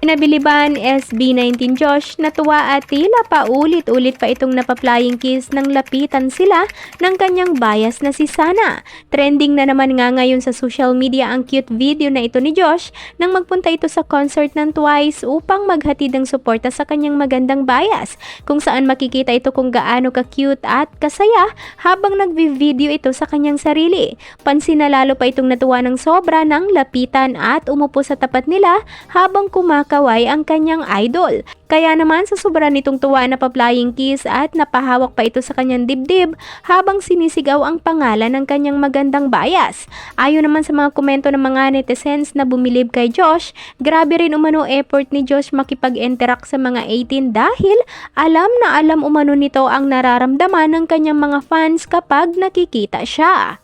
Pinabiliban SB19 Josh, natuwa at tila paulit-ulit pa itong napaplying kiss nang lapitan sila ng kanyang bias na si Sana. Trending na naman nga ngayon sa social media ang cute video na ito ni Josh nang magpunta ito sa concert ng Twice upang maghatid ng suporta sa kanyang magandang bias, kung saan makikita ito kung gaano ka-cute at kasaya habang nagvi-video ito sa kanyang sarili. Pansin na lalo pa itong natuwa ng sobra nang lapitan at umupo sa tapat nila habang kumakaway ang kanyang idol. Kaya naman sa sobra nitong tuwa na pa-flying kiss at napahawak pa ito sa kanyang dibdib habang sinisigaw ang pangalan ng kanyang magandang bias. Ayon naman sa mga komento ng mga netizens na bumilib kay Josh, grabe rin umano effort ni Josh makipag-interact sa mga 18 dahil alam na alam umano nito ang nararamdaman ng kanyang mga fans kapag nakikita siya.